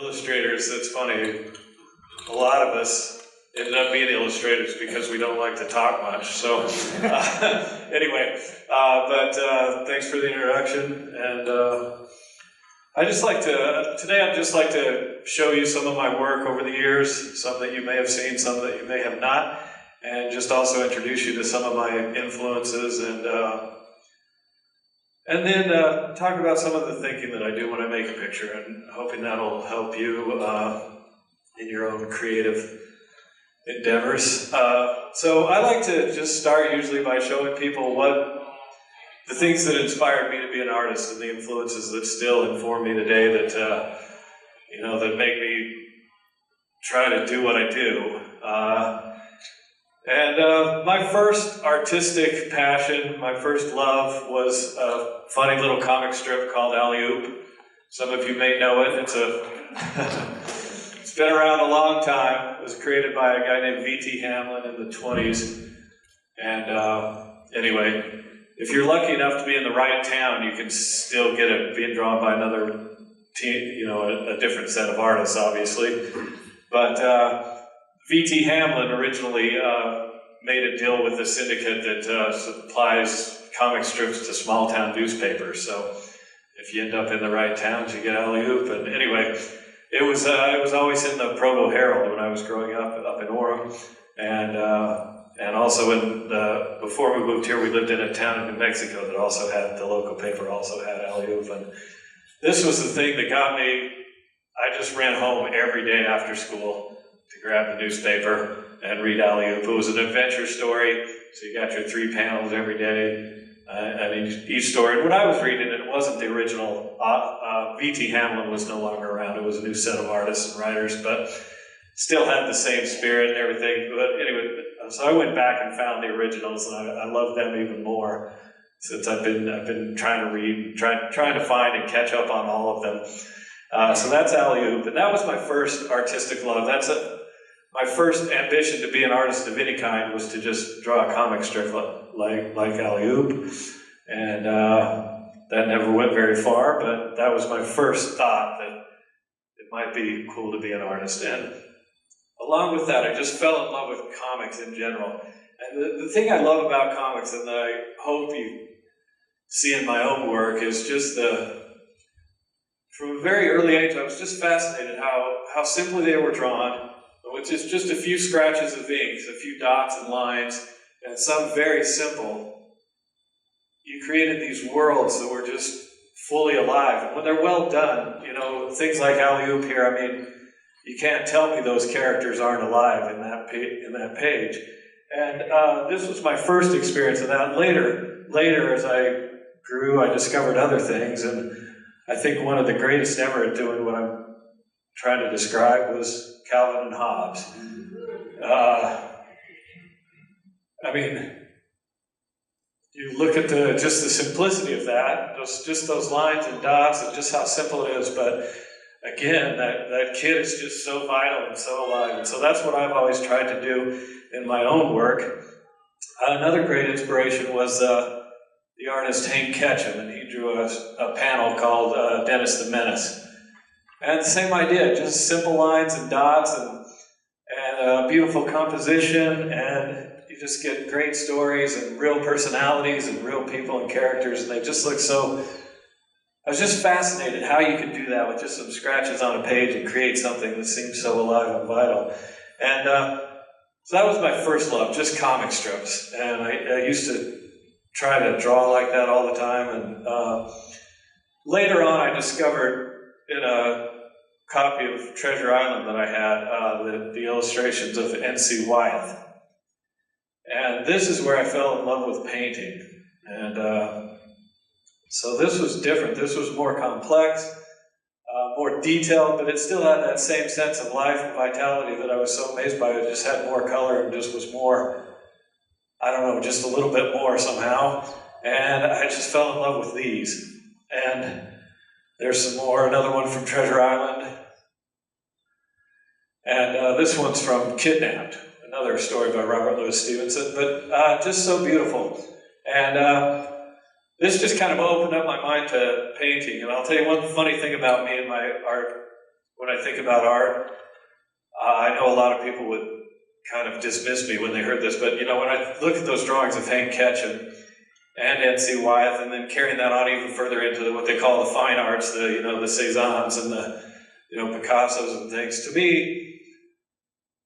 illustrators, it's funny, a lot of us ended up being illustrators because we don't like to talk much. So anyway, thanks for the introduction. And I'd just like to show you some of my work over the years, some that you may have seen, some that you may have not, and just also introduce you to some of my influences and then talk about some of the thinking that I do when I make a picture, and hoping that'll help you in your own creative endeavors. So I like to just start usually by showing people what the things that inspired me to be an artist and the influences that still inform me today that, that make me try to do what I do. My first artistic passion, my first love, was a funny little comic strip called LTUE. Some of you may know it. It's been around a long time. It was created by a guy named V.T. Hamlin in the 20s. And anyway, if you're lucky enough to be in the right town, you can still get it being drawn by another team, a different set of artists, obviously. But V.T. Hamlin originally made a deal with the syndicate that supplies comic strips to small town newspapers. So if you end up in the right towns, you get alley-oop. And anyway, it was always in the Provo Herald when I was growing up in Orem, and also before we moved here, we lived in a town in New Mexico that also had, the local paper also had alley-oop. And this was the thing that got me. I just ran home every day after school to grab the newspaper and read alley-oop. It was an adventure story, so you got your 3 panels every day. Each story. And when I was reading it, it wasn't the original. V.T. Hamlin was no longer around. It was a new set of artists and writers, but still had the same spirit and everything. But anyway, so I went back and found the originals, and I love them even more since I've been trying to read, trying to find and catch up on all of them. So that's alley-oop, and that was my first artistic love. My first ambition to be an artist of any kind was to just draw a comic strip like alley-oop, and that never went very far, but that was my first thought that it might be cool to be an artist. And along with that, I just fell in love with comics in general. And the thing I love about comics, and that I hope you see in my own work, is just from a very early age, I was just fascinated how simply they were drawn, with just a few scratches of ink, a few dots and lines, and some very simple. You created these worlds that were just fully alive. And when they're well done, things like alley-oop here, I mean, you can't tell me those characters aren't alive in that page. And this was my first experience of that. Later, as I grew, I discovered other things, and I think one of the greatest ever at doing what I'm trying to describe was Calvin and Hobbes. You look at just the simplicity of that, just those lines and dots, and just how simple it is. But again, that kid is just so vital and so alive. And so that's what I've always tried to do in my own work. Another great inspiration was the artist Hank Ketchum, and he drew a panel called Dennis the Menace. And the same idea, just simple lines and dots and beautiful composition, and you just get great stories and real personalities and real people and characters, and they just look so. I was just fascinated how you could do that with just some scratches on a page and create something that seems so alive and vital. And so that was my first love, just comic strips. And I used to try to draw like that all the time. And later on, I discovered in a copy of Treasure Island that I had the illustrations of N.C. Wyeth. And this is where I fell in love with painting. And so this was different. This was more complex, more detailed, but it still had that same sense of life and vitality that I was so amazed by. It just had more color and just was more, I don't know, just a little bit more somehow. And I just fell in love with these. And there's some more, another one from Treasure Island. And this one's from Kidnapped, another story by Robert Louis Stevenson, but just so beautiful. And this just kind of opened up my mind to painting. And I'll tell you one funny thing about me and my art when I think about art. I know a lot of people would kind of dismiss me when they heard this, but you know, when I look at those drawings of Hank Ketchum and N.C. Wyeth, and then carrying that on even further into what they call the fine arts, the Cézannes and the Picassos and things, to me,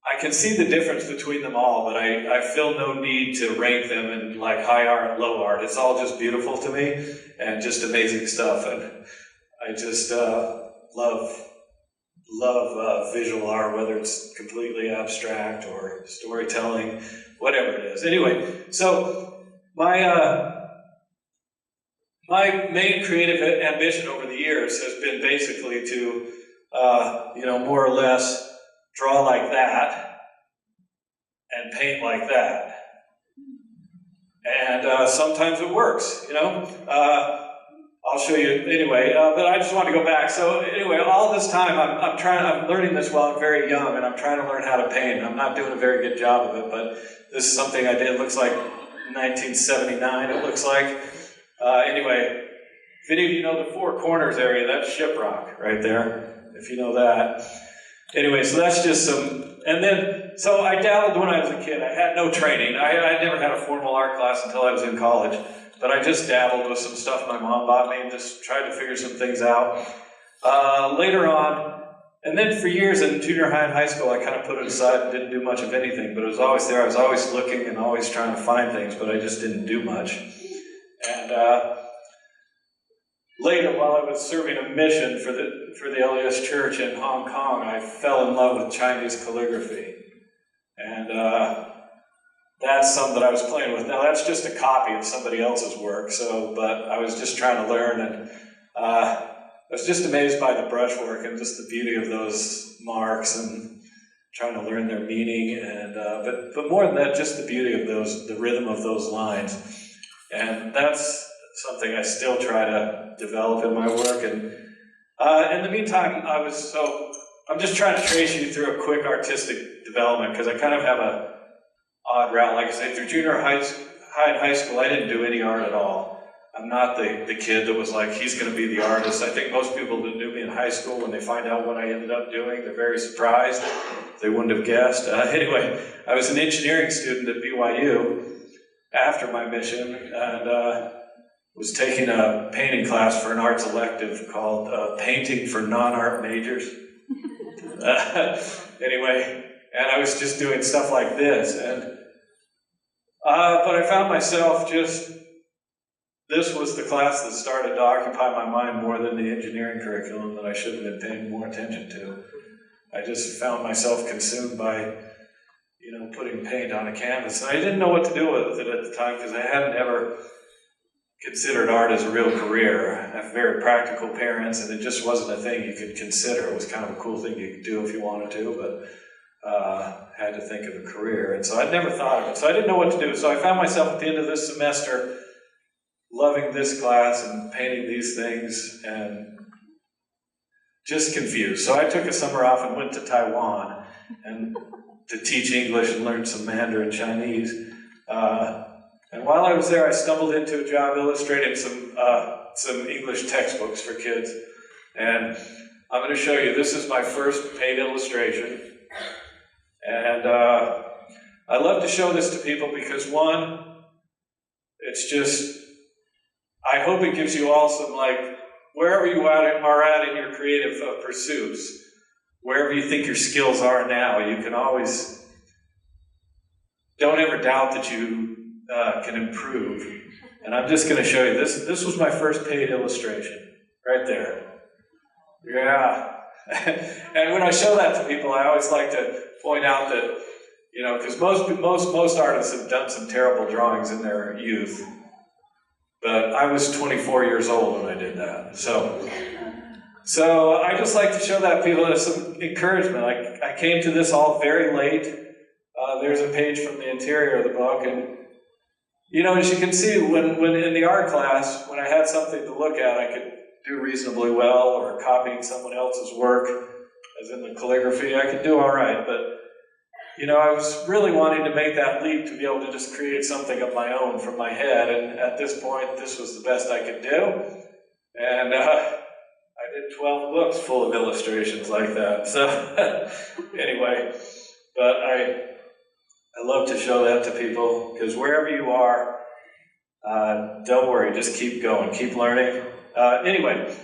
I can see the difference between them all, but I feel no need to rank them in like high art, low art. It's all just beautiful to me and just amazing stuff, and I just love visual art, whether it's completely abstract or storytelling, whatever it is. Anyway, so my main creative ambition over the years has been basically to, more or less draw like that and paint like that. And sometimes it works, I'll show you anyway, but I just want to go back. So anyway, all this time I'm learning this while I'm very young, and I'm trying to learn how to paint. I'm not doing a very good job of it, but this is something I did. It looks like 1979, it looks like. Anyway, if any of you know the Four Corners area, that's Shiprock right there, if you know that. Anyway, so that's just some, and then, so I dabbled when I was a kid. I had no training. I never had a formal art class until I was in college. But I just dabbled with some stuff my mom bought me and just tried to figure some things out. Later on, and then for years in junior high and high school, I kind of put it aside and didn't do much of anything, but it was always there. I was always looking and always trying to find things, but I just didn't do much. And later, while I was serving a mission for the LDS Church in Hong Kong, I fell in love with Chinese calligraphy. And that's something that I was playing with. Now that's just a copy of somebody else's work, but I was just trying to learn, and I was just amazed by the brushwork and just the beauty of those marks and trying to learn their meaning, and but more than that, just the beauty of the rhythm of those lines. And that's something I still try to develop in my work. And in the meantime, I'm just trying to trace you through a quick artistic development, because I kind of have a odd route. Like I say, through junior high and high school, I didn't do any art at all. I'm not the kid that was like, he's going to be the artist. I think most people that knew me in high school, when they find out what I ended up doing, they're very surprised. They wouldn't have guessed. Anyway, I was an engineering student at BYU after my mission, and was taking a painting class for an arts elective called Painting for Non-Art Majors. Anyway, and I was just doing stuff like this, and but I found myself this was the class that started to occupy my mind more than the engineering curriculum that I should have been paying more attention to. I just found myself consumed by, putting paint on a canvas. And I didn't know what to do with it at the time, because I hadn't ever considered art as a real career. I have very practical parents, and it just wasn't a thing you could consider. It was kind of a cool thing you could do if you wanted to, but had to think of a career. And so I'd never thought of it. So I didn't know what to do. So I found myself at the end of this semester loving this class and painting these things and just confused. So I took a summer off and went to Taiwan and to teach English and learn some Mandarin Chinese. And while I was there, I stumbled into a job illustrating some English textbooks for kids. And I'm going to show you, this is my first paid illustration. And I love to show this to people because, one, it's just, I hope it gives you all some, wherever you are at in your creative pursuits, wherever you think your skills are now, you can always, don't ever doubt that you can improve. And I'm just going to show you, this was my first paid illustration, right there. Yeah. And when I show that to people, I always like to point out that, because most artists have done some terrible drawings in their youth. But I was 24 years old when I did that. So I just like to show that people as some encouragement. I came to this all very late. There's a page from the interior of the book, and as you can see, when in the art class, when I had something to look at, I could do reasonably well, or copying someone else's work, as in the calligraphy, I could do all right. But I was really wanting to make that leap to be able to just create something of my own from my head, and at this point, this was the best I could do. And I did 12 books full of illustrations like that. So anyway, but I love to show that to people, because wherever you are, don't worry, just keep going, keep learning. Anyway,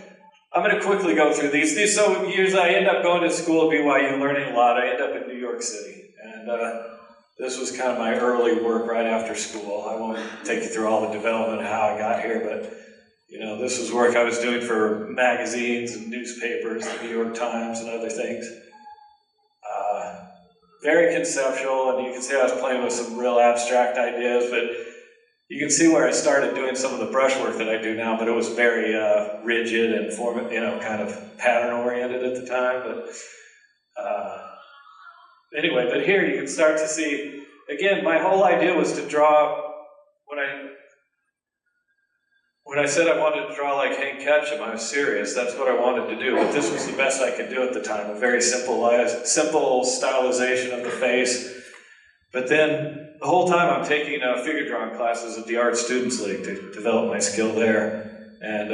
I'm going to quickly go through these. So usually I end up going to school at BYU, learning a lot. I end up in New York City, and this was kind of my early work right after school. I won't take you through all the development of how I got here, but you know, this was work I was doing for magazines and newspapers, the New York Times and other things. Very conceptual, and you can see I was playing with some real abstract ideas, but you can see where I started doing some of the brushwork that I do now, but it was very rigid and kind of pattern-oriented at the time. But anyway, but here you can start to see, again, my whole idea was to draw, when I said I wanted to draw like Hank Ketchum, I was serious. That's what I wanted to do, but this was the best I could do at the time, a very simple stylization of the face. But then, the whole time I'm taking figure drawing classes at the Art Students League to develop my skill there. And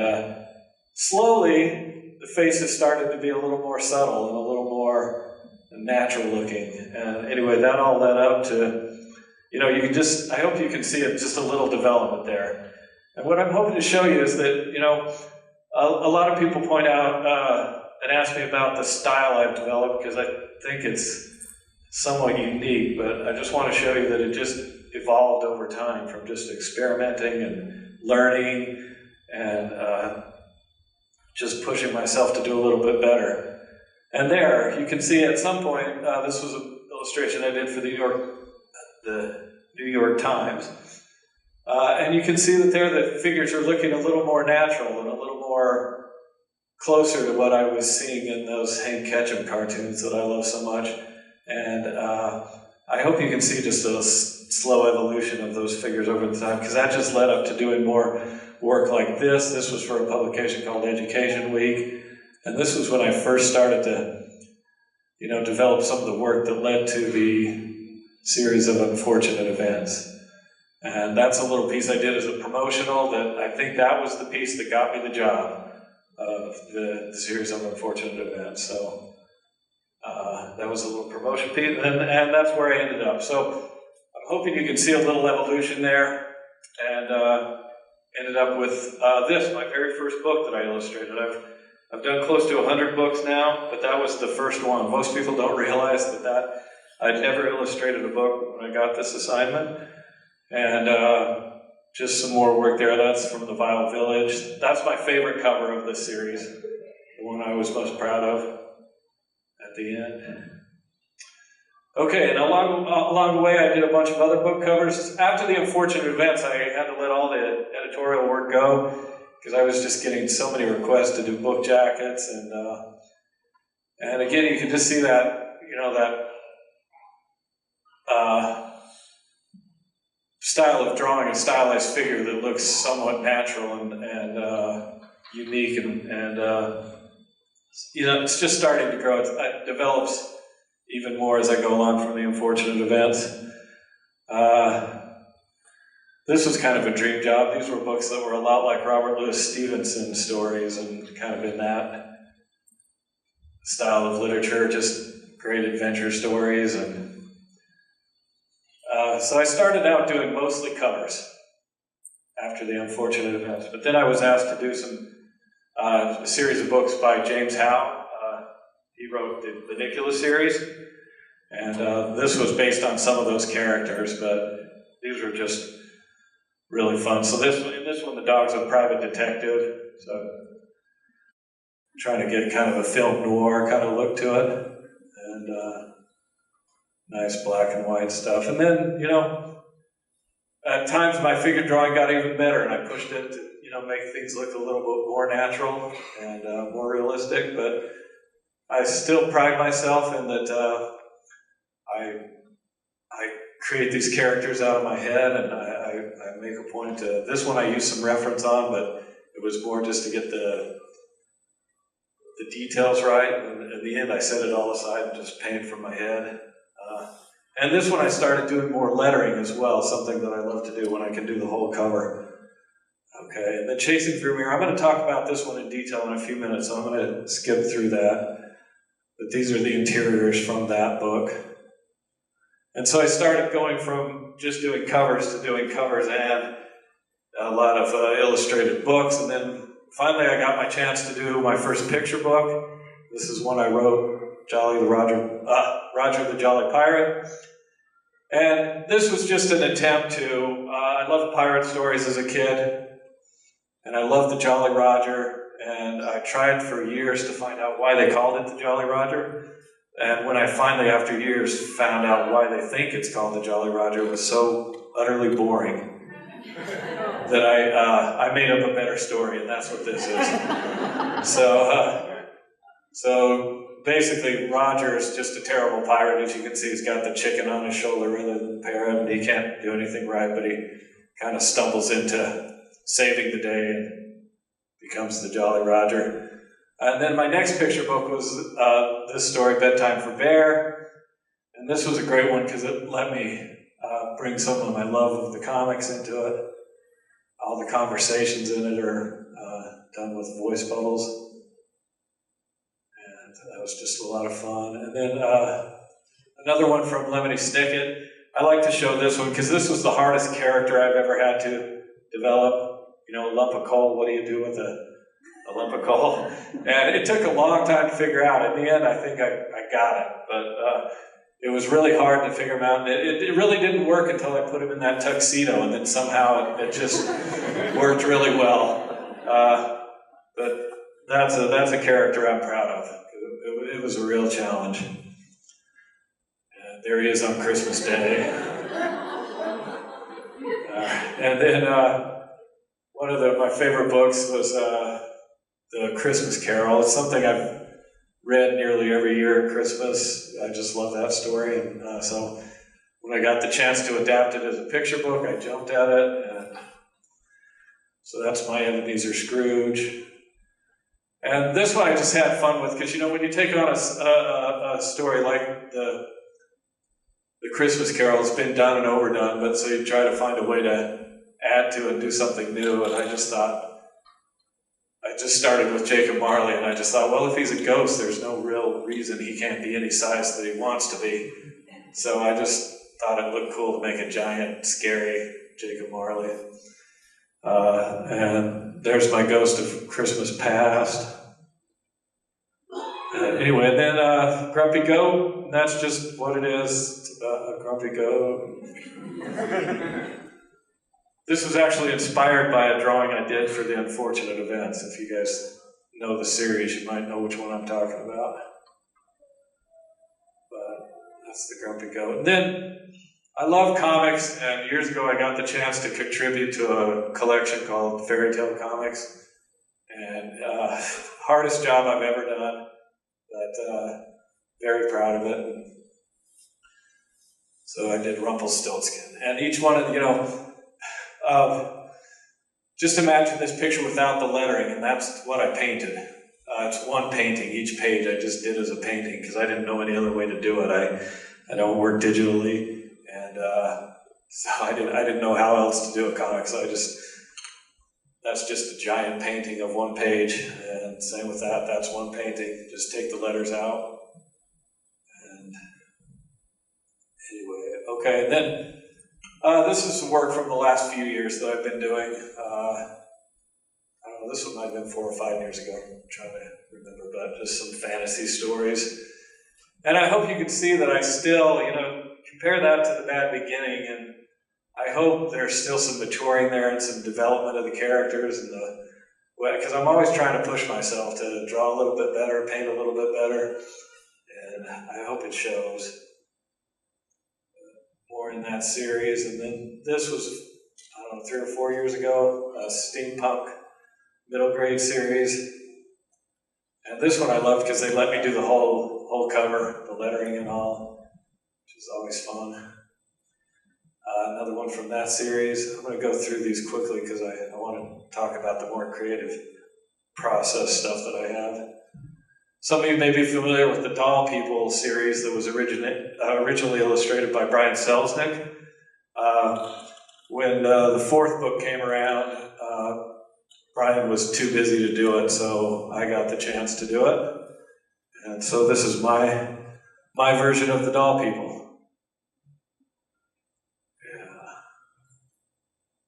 slowly, the faces started to be a little more subtle and a little more natural looking. And anyway, that all led up to, you know, I hope you can see it, just a little development there. And what I'm hoping to show you is that, you know, a lot of people point out and ask me about the style I've developed, because I think it's somewhat unique, but I just want to show you that it just evolved over time from just experimenting and learning and just pushing myself to do a little bit better. And there, you can see at some point, this was an illustration I did for the New York Times. And you can see that there the figures are looking a little more natural and a little more closer to what I was seeing in those Hank Ketchum cartoons that I love so much. And I hope you can see just a slow evolution of those figures over the time, because that just led up to doing more work like this. This was for a publication called Education Week. And this was when I first started to, you know, develop some of the work that led to the series of unfortunate events. And that's a little piece I did as a promotional, that I think that was the piece that got me the job of the series of unfortunate events. So that was a little promotion piece, and that's where I ended up. So I'm hoping you can see a little evolution there, and ended up with this, my very first book that I illustrated. I've done close to 100 books now, but that was the first one. Most people don't realize that I'd never illustrated a book when I got this assignment. And just some more work there. That's from the Vile Village. That's my favorite cover of this series, the one I was most proud of at the end. Okay, and along the way I did a bunch of other book covers. After the unfortunate events, I had to let all the editorial work go, because I was just getting so many requests to do book jackets. And again, you can just see that, you know, that style of drawing a stylized figure that looks somewhat natural and unique, and you know, it's just starting to grow. It develops even more as I go along from the unfortunate events. This was kind of a dream job. These were books that were a lot like Robert Louis Stevenson stories, and kind of in that style of literature, just great adventure stories. And so I started out doing mostly covers after the unfortunate events, but then I was asked to do a series of books by James Howe. He wrote the Bunnicula series, and this was based on some of those characters, but these were just really fun. So in this one, the dog's a private detective, so I'm trying to get kind of a film noir kind of look to it, and nice black and white stuff. And then, you know, at times my figure drawing got even better, and I pushed it to, you know, make things look a little bit more natural and more realistic, but I still pride myself in that I create these characters out of my head, and I make a point to, this one I used some reference on, but it was more just to get the details right, and in the end I set it all aside and just paint from my head. And this one I started doing more lettering as well, something that I love to do when I can do the whole cover. Okay, and then Chasing Through Mirror. I'm going to talk about this one in detail in a few minutes, so I'm going to skip through that. But these are the interiors from that book. And so I started going from just doing covers to doing covers and a lot of illustrated books. And then finally I got my chance to do my first picture book. This is one I wrote, Roger the Jolly Pirate. And this was just an attempt to, I loved pirate stories as a kid. And I loved the Jolly Roger. And I tried for years to find out why they called it the Jolly Roger. And when I finally, after years, found out why they think it's called the Jolly Roger, it was so utterly boring that I made up a better story, and that's what this is. So basically, Roger is just a terrible pirate. As you can see, he's got the chicken on his shoulder rather than the parrot, and he can't do anything right, but he kind of stumbles into saving the day and becomes the Jolly Roger. And then my next picture book was this story, Bedtime for Bear. And this was a great one because it let me bring some of my love of the comics into it. All the conversations in it are done with voice bubbles. And that was just a lot of fun. And then another one from Lemony Snicket. I like to show this one because this was the hardest character I've ever had to develop. You know, a lump of coal, what do you do with a lump of coal? And it took a long time to figure out. In the end, I think I got it. But it was really hard to figure him out. And it really didn't work until I put him in that tuxedo, and then somehow it just worked really well. But that's a character I'm proud of. It was a real challenge. And there he is on Christmas Day. And then one of my favorite books was The Christmas Carol. It's something I've read nearly every year at Christmas. I just love that story. And so when I got the chance to adapt it as a picture book, I jumped at it. And so that's my Ebenezer Scrooge. And this one I just had fun with because, you know, when you take on a story like the Christmas Carol, it's been done and overdone, but so you try to find a way to add to and do something new. And I just started with Jacob Marley, and I just thought, well, if he's a ghost, there's no real reason he can't be any size that he wants to be. So I just thought it looked cool to make a giant, scary Jacob Marley. And there's my Ghost of Christmas Past. Anyway, and then Grumpy Goat, that's just what it is. It's about a grumpy goat. This was actually inspired by a drawing I did for the Unfortunate Events. If you guys know the series, you might know which one I'm talking about. But that's the Grumpy Goat. And then I love comics, and years ago I got the chance to contribute to a collection called Fairy Tale Comics. And hardest job I've ever done, but very proud of it. So I did Rumpelstiltskin. And each one of, you know, just imagine this picture without the lettering, and that's what I painted. It's one painting. Each page I just did as a painting because I didn't know any other way to do it. I don't work digitally, and so I didn't know how else to do a comic. So that's just a giant painting of one page, and same with that. That's one painting. Just take the letters out. And anyway, okay, and then. This is some work from the last few years that I've been doing. I don't know, this one might have been 4 or 5 years ago. I'm trying to remember, but just some fantasy stories. And I hope you can see that I still, you know, compare that to the bad beginning, and I hope there's still some maturing there and some development of the characters, and because I'm always trying to push myself to draw a little bit better, paint a little bit better, and I hope it shows. More in that series. And then this was, I don't know, 3 or 4 years ago, a steampunk middle grade series. And this one I loved because they let me do the whole cover, the lettering and all, which is always fun. Another one from that series. I'm going to go through these quickly because I want to talk about the more creative process stuff that I have. Some of you may be familiar with the Doll People series that was originally illustrated by Brian Selznick. when the fourth book came around, Brian was too busy to do it, so I got the chance to do it. And so this is my version of the doll people.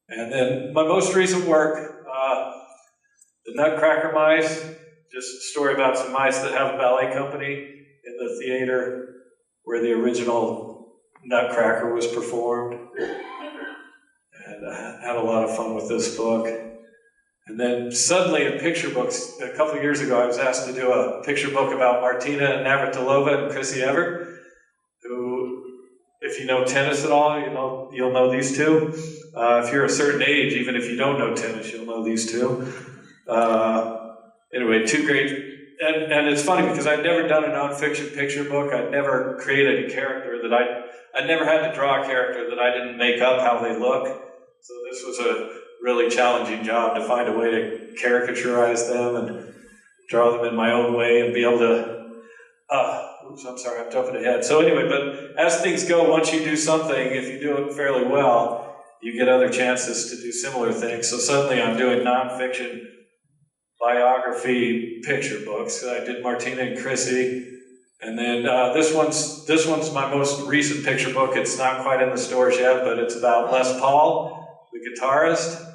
Yeah. And then my most recent work, the Nutcracker Mice, just a story about some mice that have a ballet company in the theater where the original Nutcracker was performed. And I had a lot of fun with this book. And then suddenly in picture books, a couple of years ago, I was asked to do a picture book about Martina Navratilova and Chrissy Evert, who, if you know tennis at all, you'll know these two. If you're a certain age, even if you don't know tennis, you'll know these two. Anyway, two great, and it's funny because I'd never done a nonfiction picture book. I'd never created a character that I'd never had to draw a character that I didn't make up how they look. So this was a really challenging job to find a way to caricaturize them and draw them in my own way and be able to, oops, I'm sorry, I'm jumping ahead. So anyway, but as things go, once you do something, if you do it fairly well, you get other chances to do similar things. So suddenly I'm doing nonfiction biography picture books. I did Martina and Chrissy. And then this one's my most recent picture book. It's not quite in the stores yet, but it's about Les Paul, the guitarist.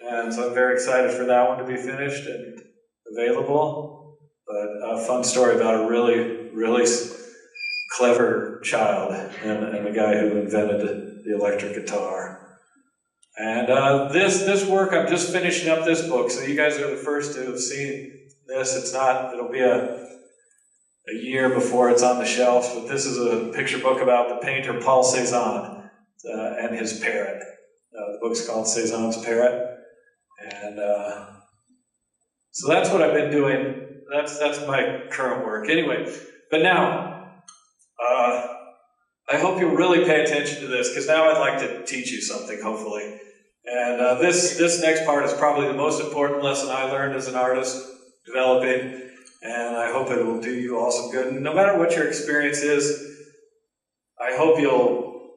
And so I'm very excited for that one to be finished and available. But a fun story about a really, really clever child and the guy who invented the electric guitar. And this work, I'm just finishing up this book, so you guys are the first to have seen this. It'll be a year before it's on the shelves, but this is a picture book about the painter Paul Cézanne and his parrot. The book's called Cézanne's Parrot. And so that's what I've been doing. That's my current work. Anyway, but now, I hope you'll really pay attention to this, because now I'd like to teach you something, hopefully. And this next part is probably the most important lesson I learned as an artist developing, and I hope it will do you all some good. And no matter what your experience is, I hope you'll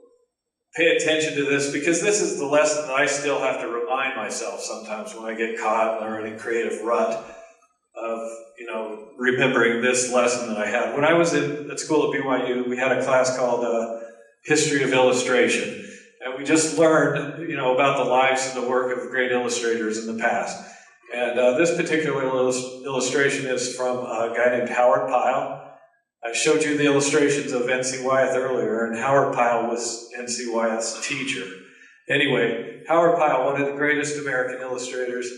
pay attention to this, because this is the lesson that I still have to remind myself sometimes when I get caught in a creative rut of, remembering this lesson that I had. When I was at school at BYU, we had a class called History of Illustration. And we just learned, about the lives and the work of great illustrators in the past. And this particular illustration is from a guy named Howard Pyle. I showed you the illustrations of N.C. Wyeth earlier, and Howard Pyle was N.C. Wyeth's teacher. Anyway, Howard Pyle, one of the greatest American illustrators.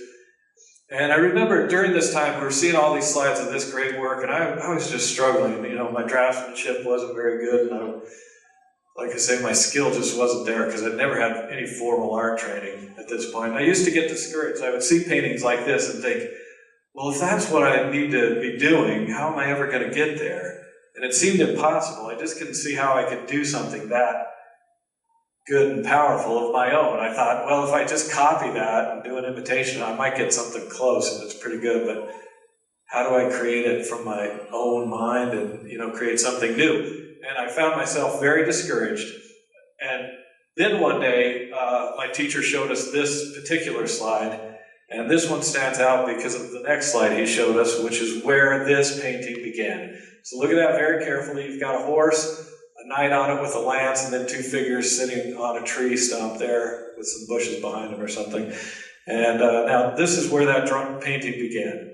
And I remember during this time, we were seeing all these slides of this great work, and I was just struggling. My draftsmanship wasn't very good, and like I say, my skill just wasn't there because I'd never had any formal art training at this point. I used to get discouraged. I would see paintings like this and think, well, if that's what I need to be doing, how am I ever going to get there? And it seemed impossible. I just couldn't see how I could do something that good and powerful of my own. I thought, well, if I just copy that and do an imitation, I might get something close and it's pretty good, but how do I create it from my own mind and, create something new? And I found myself very discouraged. And then one day, my teacher showed us this particular slide, and this one stands out because of the next slide he showed us, which is where this painting began. So look at that very carefully. You've got a horse, a knight on it with a lance, and then two figures sitting on a tree stump there with some bushes behind them or something. And now this is where that painting began.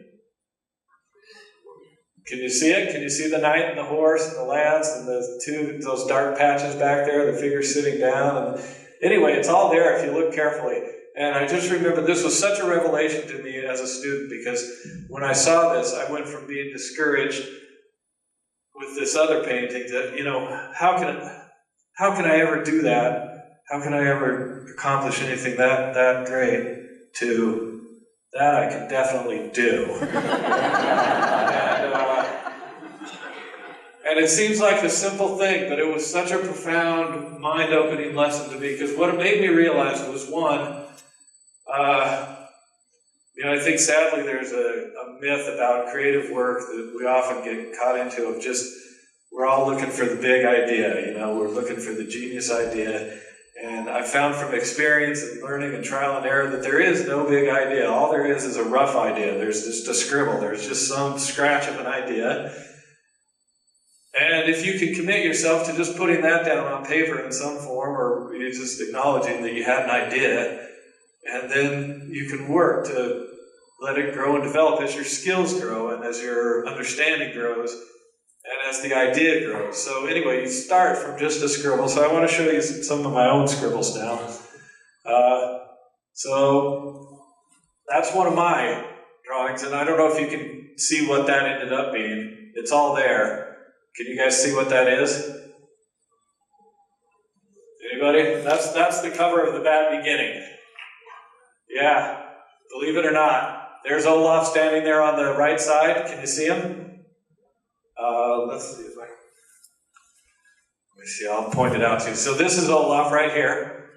Can you see it? Can you see the knight and the horse and the lance and those dark patches back there, the figure sitting down? And anyway, it's all there if you look carefully. And I just remember this was such a revelation to me as a student, because when I saw this, I went from being discouraged with this other painting to, how can I ever do that? How can I ever accomplish anything that great? To that I can definitely do. And it seems like a simple thing, but it was such a profound, mind-opening lesson to me, because what it made me realize was, one, I think sadly there's a myth about creative work that we often get caught into of just, we're all looking for the big idea, we're looking for the genius idea. And I found from experience and learning and trial and error that there is no big idea. All there is a rough idea. There's just a scribble. There's just some scratch of an idea. And if you can commit yourself to just putting that down on paper in some form, or you're just acknowledging that you had an idea, and then you can work to let it grow and develop as your skills grow and as your understanding grows and as the idea grows. So anyway, you start from just a scribble. So I want to show you some of my own scribbles now. So that's one of my drawings, and I don't know if you can see what that ended up being. It's all there. Can you guys see what that is? Anybody? That's the cover of The Bad Beginning. Yeah, believe it or not. There's Olaf standing there on the right side. Can you see him? Let's see if I can. Let me see, I'll point it out to you. So this is Olaf right here.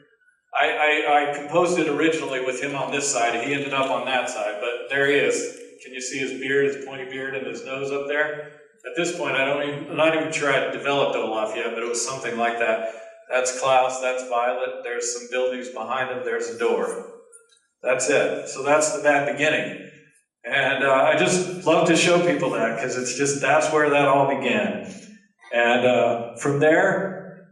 I composed it originally with him on this side. He ended up on that side, but there he is. Can you see his beard, his pointy beard, and his nose up there? At this point, I'm not even sure I'd developed Olaf yet, but it was something like that. That's Klaus, that's Violet. There's some buildings behind him. There's a door. That's it. So that's The Bad Beginning. And I just love to show people that, because it's just, that's where that all began. And from there,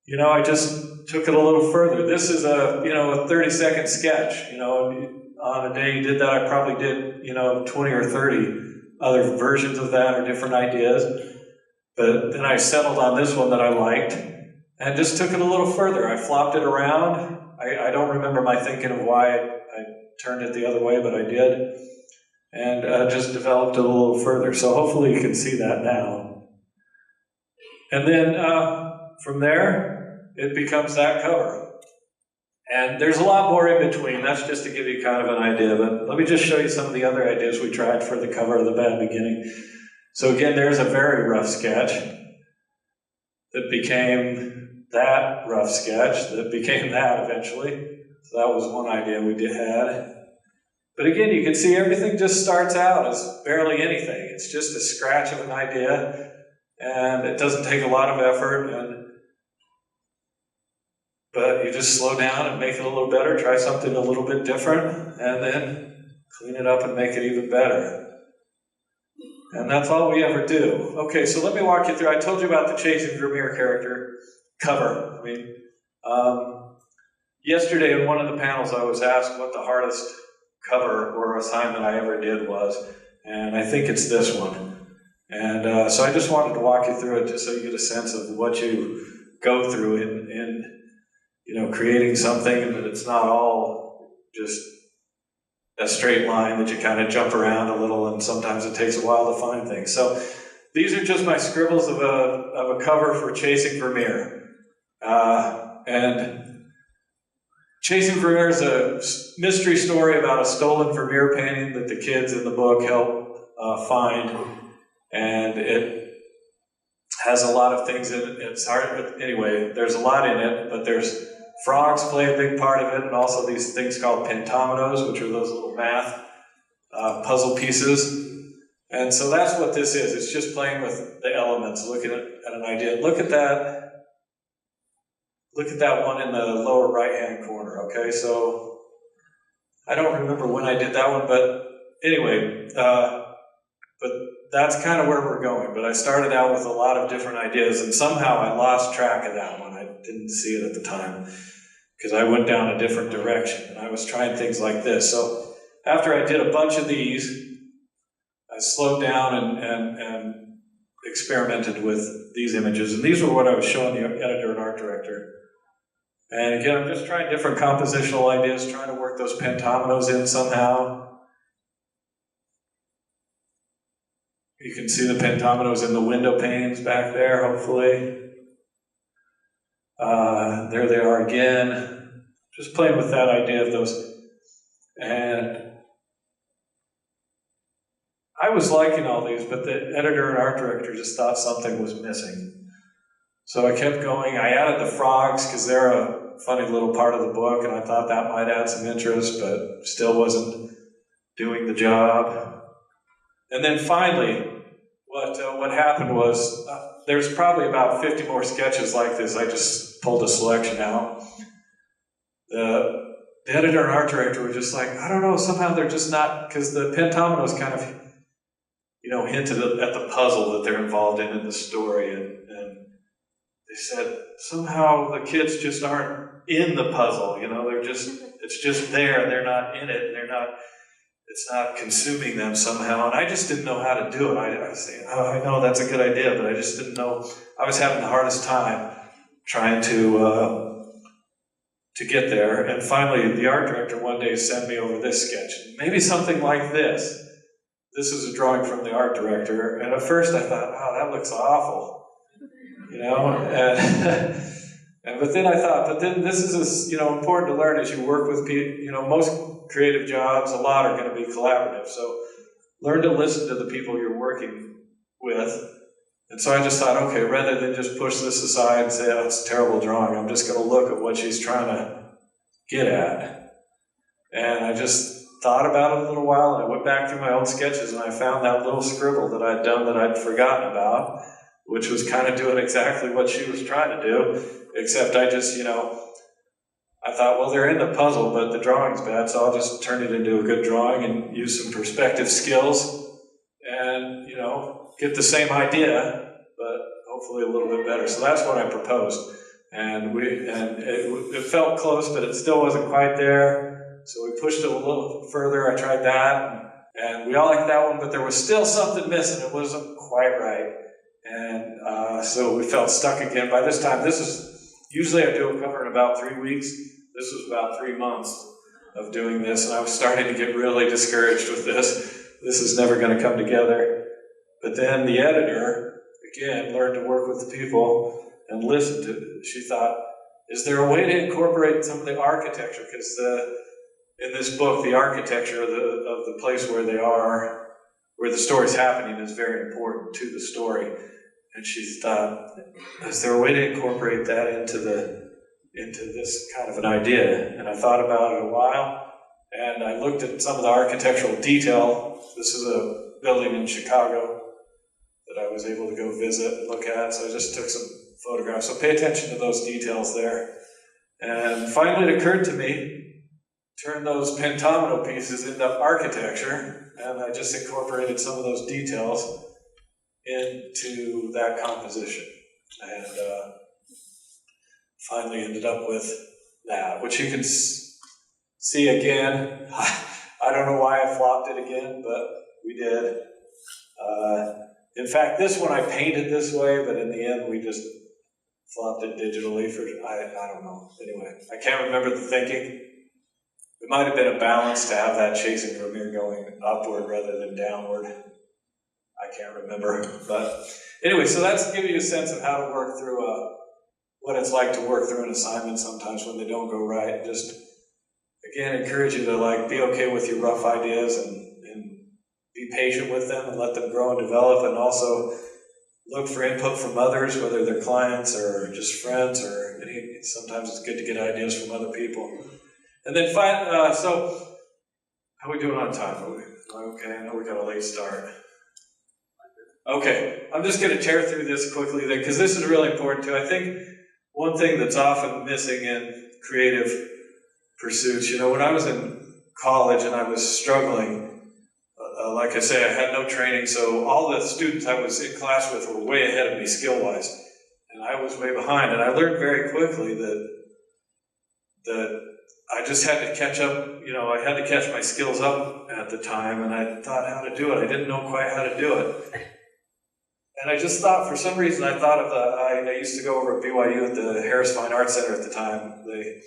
you know, I just took it a little further. This is a 30-second sketch. You know, on a day you did that, I probably did, 20 or 30 other versions of that or different ideas. But then I settled on this one that I liked and just took it a little further. I flopped it around. I don't remember my thinking of why I turned it the other way, but I did. And just developed it a little further. So hopefully you can see that now. And then from there, it becomes that cover. And there's a lot more in between. That's just to give you kind of an idea. But let me just show you some of the other ideas we tried for the cover of The Bad Beginning. So again, there's a very rough sketch that became that rough sketch that became that eventually. So that was one idea we had. But again, you can see everything just starts out as barely anything. It's just a scratch of an idea, and it doesn't take a lot of effort. But you just slow down and make it a little better, try something a little bit different, and then clean it up and make it even better. And that's all we ever do. Okay, so let me walk you through. I told you about the Chasing Vermeer character cover. Yesterday in one of the panels I was asked what the hardest cover or assignment I ever did was, and I think it's this one. And so I just wanted to walk you through it just so you get a sense of what you go through in creating something, and that it's not all just a straight line that you kind of jump around a little, and sometimes it takes a while to find things. So these are just my scribbles of a cover for Chasing Vermeer. And Chasing Vermeer is a mystery story about a stolen Vermeer painting that the kids in the book help find, and it has a lot of things in it. It's hard, anyway, there's a lot in it, but there's frogs play a big part of it, and also these things called pentominoes, which are those little math puzzle pieces. And so that's what this is. It's just playing with the elements, looking at an idea. Look at that one in the lower right-hand corner, okay? So I don't remember when I did that one, but anyway, but that's kind of where we're going. But I started out with a lot of different ideas, and somehow I lost track of that one. I didn't see it at the time because I went down a different direction, and I was trying things like this. So after I did a bunch of these, I slowed down and experimented with these images, and these were what I was showing the editor and art director. And again, I'm just trying different compositional ideas, trying to work those pentominoes in somehow. You can see the pentominoes in the window panes back there, hopefully. There they are again. Just playing with that idea of those. And I was liking all these, but the editor and art director just thought something was missing. So I kept going. I added the frogs because they're a funny little part of the book, and I thought that might add some interest, but still wasn't doing the job. And then finally, what happened was there's probably about 50 more sketches like this. I just pulled a selection out. The editor and art director were just like, I don't know, somehow they're just not, because the pentominoes kind of, hinted at the puzzle that they're involved in the story, and they said somehow the kids just aren't in the puzzle, it's just there, and they're not in it, and it's not consuming them somehow, and I just didn't know how to do it. I was saying, I know that's a good idea, but I just didn't know. I was having the hardest time trying to get there, and finally the art director one day sent me over this sketch, maybe something like this. This is a drawing from the art director, and at first I thought, oh, that looks awful, but then I thought, this is important to learn as you work with people. Most creative jobs, a lot are going to be collaborative, so learn to listen to the people you're working with. And so I just thought, okay, rather than just push this aside and say, oh, it's a terrible drawing, I'm just going to look at what she's trying to get at. And I just thought about it a little while, and I went back through my old sketches, and I found that little scribble that I'd done that I'd forgotten about, which was kind of doing exactly what she was trying to do, except I just, I thought, well, they're in the puzzle, but the drawing's bad, so I'll just turn it into a good drawing and use some perspective skills and, get the same idea, but hopefully a little bit better. So that's what I proposed. And it felt close, but it still wasn't quite there. So we pushed it a little further. I tried that, and we all liked that one, but there was still something missing. It wasn't quite right. And so we felt stuck again. By this time, usually I do a cover in about 3 weeks. This was about 3 months of doing this, and I was starting to get really discouraged with this. This is never going to come together. But then the editor, again, learned to work with the people and listen to it. She thought, is there a way to incorporate some of the architecture? Because in this book, the architecture of the place where they are, where the story's happening, is very important to the story. And she thought, is there a way to incorporate that into this kind of an idea? And I thought about it a while, and I looked at some of the architectural detail. This is a building in Chicago that I was able to go visit and look at, so I just took some photographs. So pay attention to those details there. And finally it occurred to me, turn those pentomino pieces into architecture, and I just incorporated some of those details into that composition. And finally ended up with that, which you can see again. I don't know why I flopped it again, but we did. In fact, this one I painted this way, but in the end we just flopped it digitally for, I don't know. Anyway, I can't remember the thinking. It might have been a balance to have that chasing Vermeer going upward rather than downward. I can't remember. But anyway, so that's to give you a sense of how to work through what it's like to work through an assignment sometimes when they don't go right. Just, again, encourage you to be okay with your rough ideas and be patient with them and let them grow and develop, and also look for input from others, whether they're clients or just friends, or sometimes it's good to get ideas from other people. And then so how are we doing on time? Are we okay? I know we got a late start. Okay, I'm just going to tear through this quickly because this is really important too. I think one thing that's often missing in creative pursuits, when I was in college and I was struggling, like I say, I had no training, so all the students I was in class with were way ahead of me skill-wise, and I was way behind. And I learned very quickly that I just had to catch up. I had to catch my skills up at the time, and I thought how to do it. I didn't know quite how to do it. And I just thought, for some reason, I thought of I used to go over at BYU at the Harris Fine Arts Center at the time. They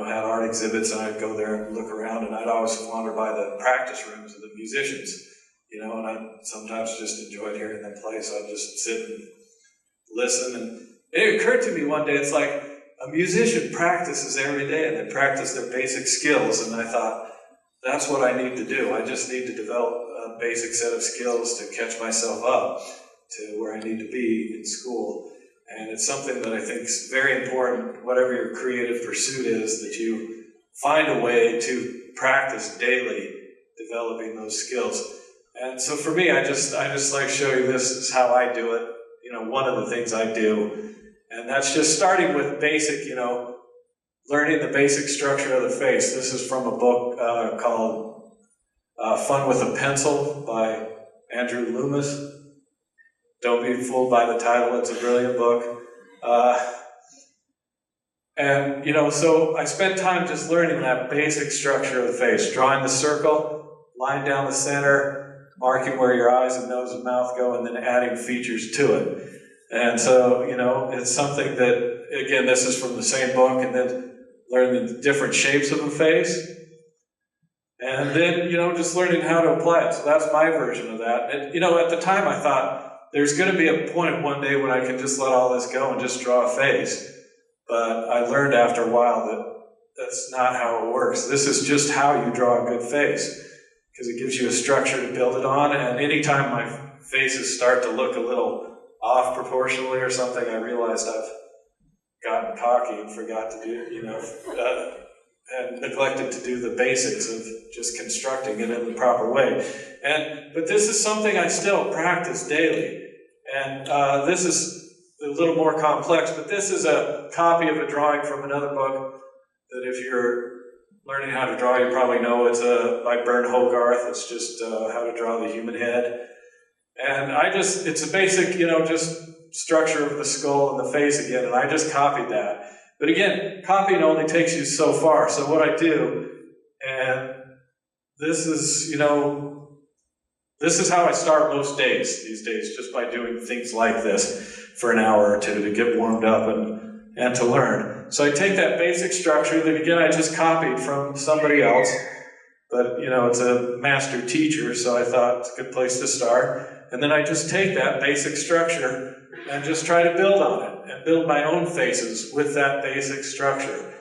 had art exhibits, and I'd go there and look around, and I'd always wander by the practice rooms of the musicians, and I sometimes just enjoyed hearing them play, so I'd just sit and listen. And it occurred to me one day, it's like a musician practices every day, and they practice their basic skills, and I thought, that's what I need to do. I just need to develop a basic set of skills to catch myself up to where I need to be in school. And it's something that I think is very important, whatever your creative pursuit is, that you find a way to practice daily developing those skills. And so for me, I just like show you this is how I do it. You know, one of the things I do, and that's just starting with basic, you know, learning the basic structure of the face. This is from a book called Fun with a Pencil by Andrew Loomis. Don't be fooled by the title, it's a brilliant book. And, you know, so I spent time just learning that basic structure of the face, drawing the circle, line down the center, marking where your eyes and nose and mouth go, and then adding features to it. And so, you know, it's something that, again, this is from the same book, and then learning the different shapes of a face. And then, you know, just learning how to apply it. So that's my version of that. And, you know, at the time I thought, there's going to be a point one day when I can just let all this go and just draw a face. But I learned after a while that that's not how it works. This is just how you draw a good face, because it gives you a structure to build it on. And anytime my faces start to look a little off proportionally or something, I realized I've gotten cocky and forgot to do, you know, and neglected to do the basics of just constructing it in the proper way. But this is something I still practice daily. And this is a little more complex, but this is a copy of a drawing from another book that if you're learning how to draw, you probably know. It's by Bern Hogarth. It's just how to draw the human head. And it's a basic, you know, just structure of the skull and the face again, and I just copied that. But again, copying only takes you so far. So what I do, and this is, you know, this is how I start most days these days, just by doing things like this for an hour or two to get warmed up and to learn. So I take that basic structure that, again, I just copied from somebody else, but, you know, it's a master teacher, so I thought it's a good place to start. And then I just take that basic structure and just try to build on it and build my own faces with that basic structure.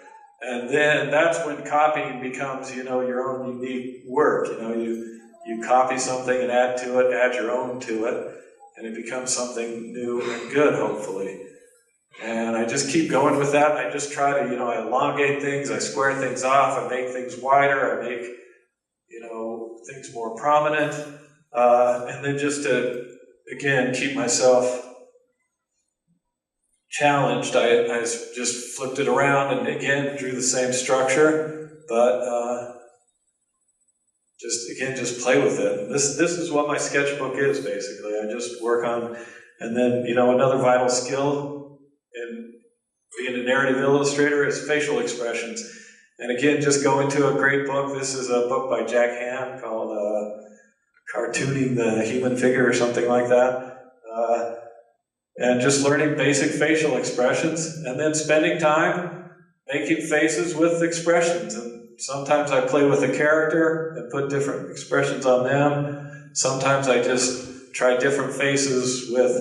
And then that's when copying becomes, you know, your own unique work. You know, you copy something and add to it, add your own to it, and it becomes something new and good, hopefully. And I just keep going with that. I just try to, you know, I elongate things, I square things off, I make things wider, I make, you know, things more prominent. And then just to, again, keep myself challenged, I just flipped it around and again drew the same structure, but just play with it. This is what my sketchbook is, basically. I just work on, and then, you know, another vital skill in being a narrative illustrator is facial expressions. And again, just go into a great book. This is a book by Jack Ham called Cartooning the Human Figure or something like that. And just learning basic facial expressions, and then spending time making faces with expressions. And sometimes I play with a character and put different expressions on them. Sometimes I just try different faces with,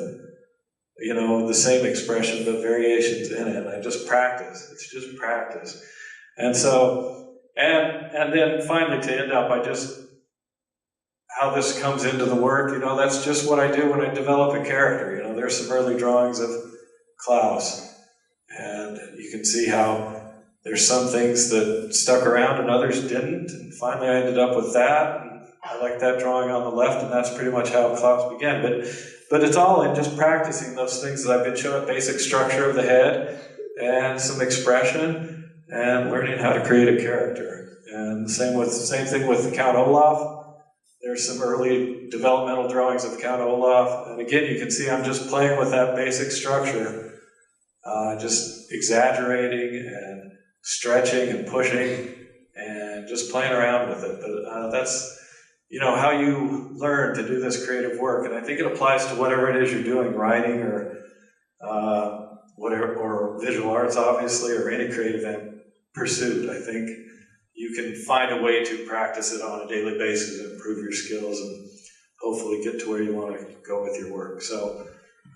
you know, the same expression but variations in it. I just practice. It's just practice. And so, and then finally to end up, how this comes into the work, you know, that's just what I do when I develop a character. You know, there's some early drawings of Klaus, and you can see how there's some things that stuck around and others didn't, and finally I ended up with that, and I like that drawing on the left, and that's pretty much how Klaus began. But it's all in just practicing those things that I've been showing, basic structure of the head, and some expression, and learning how to create a character. And the same thing with Count Olaf. There's some early developmental drawings of Count Olaf, and again, you can see I'm just playing with that basic structure, just exaggerating and stretching and pushing, and just playing around with it. But that's, you know, how you learn to do this creative work, and I think it applies to whatever it is you're doing, writing or whatever, or visual arts, obviously, or any creative pursuit. I think you can find a way to practice it on a daily basis and improve your skills and hopefully get to where you want to go with your work. So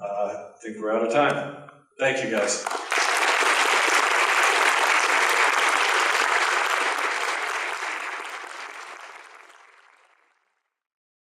I think we're out of time. Thank you, guys.